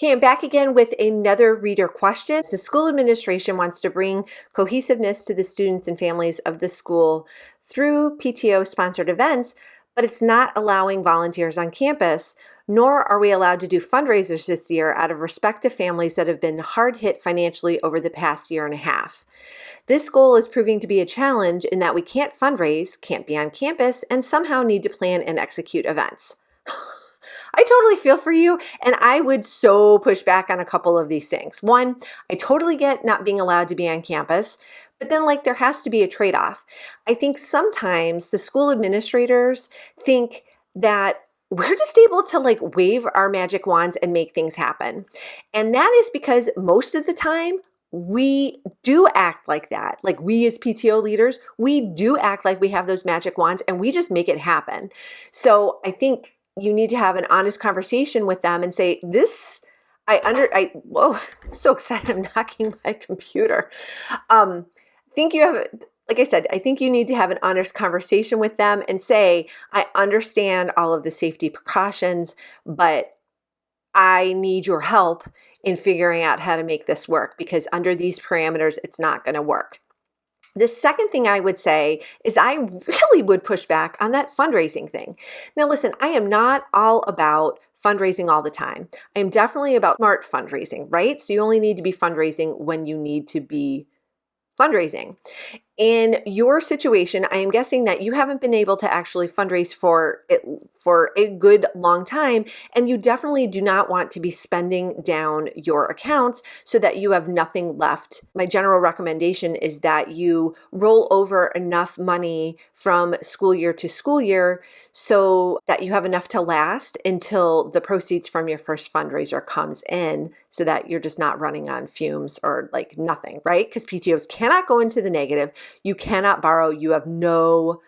Okay, I'm back again with another reader question. The school administration wants to bring cohesiveness to the students and families of the school through PTO sponsored events, but it's not allowing volunteers on campus, nor are we allowed to do fundraisers this year out of respect to families that have been hard hit financially over the past year and a half. This goal is proving to be a challenge in that we can't fundraise, can't be on campus, and somehow need to plan and execute events. I totally feel for you, and I would so push back on a couple of these things. One, I totally get not being allowed to be on campus, but then there has to be a trade-off. I think sometimes the school administrators think that we're just able to wave our magic wands and make things happen. And that is because most of the time we do act like that. Like we as PTO leaders, we do act like we have those magic wands and we just make it happen. So I think you need to have an honest conversation with them and say, whoa, I'm so excited I'm knocking my computer. I think I think you need to have an honest conversation with them and say, I understand all of the safety precautions, but I need your help in figuring out how to make this work because under these parameters, it's not going to work. The second thing I would say is I really would push back on that fundraising thing. Now, listen, I am not all about fundraising all the time. I am definitely about smart fundraising, right? So you only need to be fundraising when you need to be fundraising. In your situation, I am guessing that you haven't been able to actually fundraise for a good long time, and you definitely do not want to be spending down your accounts so that you have nothing left. My general recommendation is that you roll over enough money from school year to school year so that you have enough to last until the proceeds from your first fundraiser comes in so that you're just not running on fumes or nothing, right? Because PTOs cannot go into the negative. You cannot borrow. You have no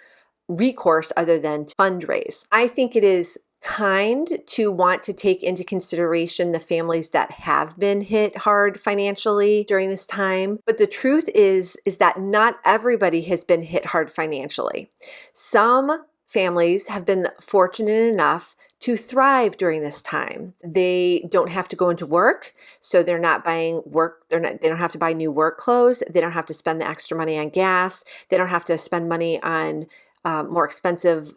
recourse other than to fundraise. I think it is kind to want to take into consideration the families that have been hit hard financially during this time. But the truth is that not everybody has been hit hard financially. Some families have been fortunate enough to thrive during this time. They don't have to go into work, so they're not buying work. They don't have to buy new work clothes. They don't have to spend the extra money on gas. They don't have to spend money on more expensive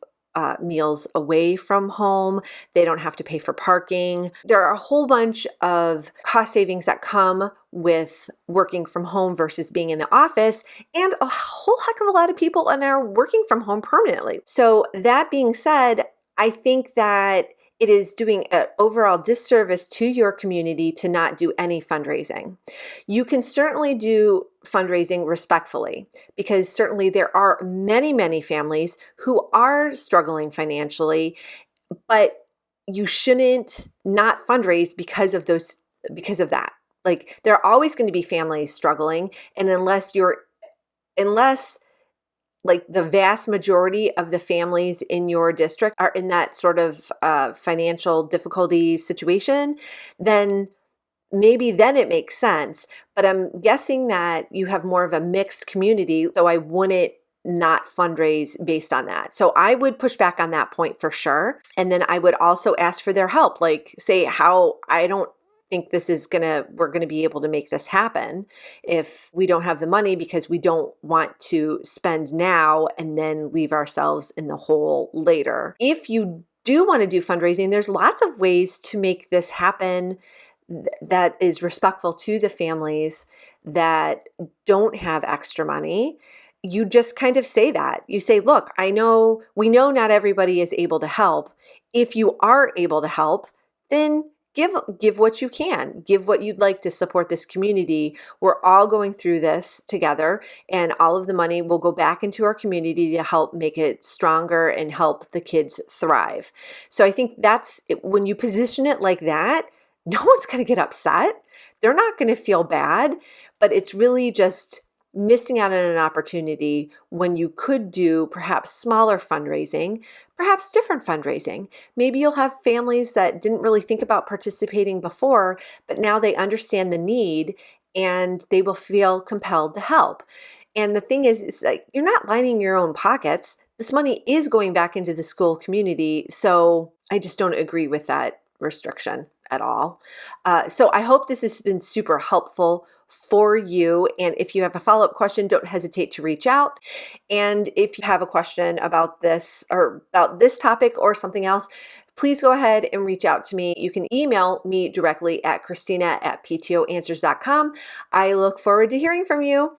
meals away from home. They don't have to pay for parking. There are a whole bunch of cost savings that come with working from home versus being in the office, and a whole heck of a lot of people are working from home permanently. So that being said, I think that it is doing an overall disservice to your community to not do any fundraising. You can certainly do fundraising respectfully because certainly there are many, many families who are struggling financially, but you shouldn't not fundraise because of that. There are always going to be families struggling, and unless the vast majority of the families in your district are in that sort of financial difficulty situation, then maybe then it makes sense. But I'm guessing that you have more of a mixed community, so I wouldn't not fundraise based on that. So I would push back on that point for sure. And then I would also ask for their help, say how I don't think we're going to be able to make this happen if we don't have the money because we don't want to spend now and then leave ourselves in the hole later. If you do want to do fundraising, there's lots of ways to make this happen that is respectful to the families that don't have extra money. You just kind of say that. You say, look, we know not everybody is able to help. If you are able to help, then give what you can. Give what you'd like to support this community. We're all going through this together, and all of the money will go back into our community to help make it stronger and help the kids thrive. So I think that's it. When you position it like that, no one's going to get upset. They're not going to feel bad, but it's really just missing out on an opportunity when you could do perhaps smaller fundraising, perhaps different fundraising. Maybe you'll have families that didn't really think about participating before, but now they understand the need and they will feel compelled to help. And the thing is you're not lining your own pockets. This money is going back into the school community. So I just don't agree with that restriction. at all. So I hope this has been super helpful for you. And if you have a follow-up question, don't hesitate to reach out. And if you have a question about this or about this topic or something else, please go ahead and reach out to me. You can email me directly at Christina@ptoanswers.com. I look forward to hearing from you.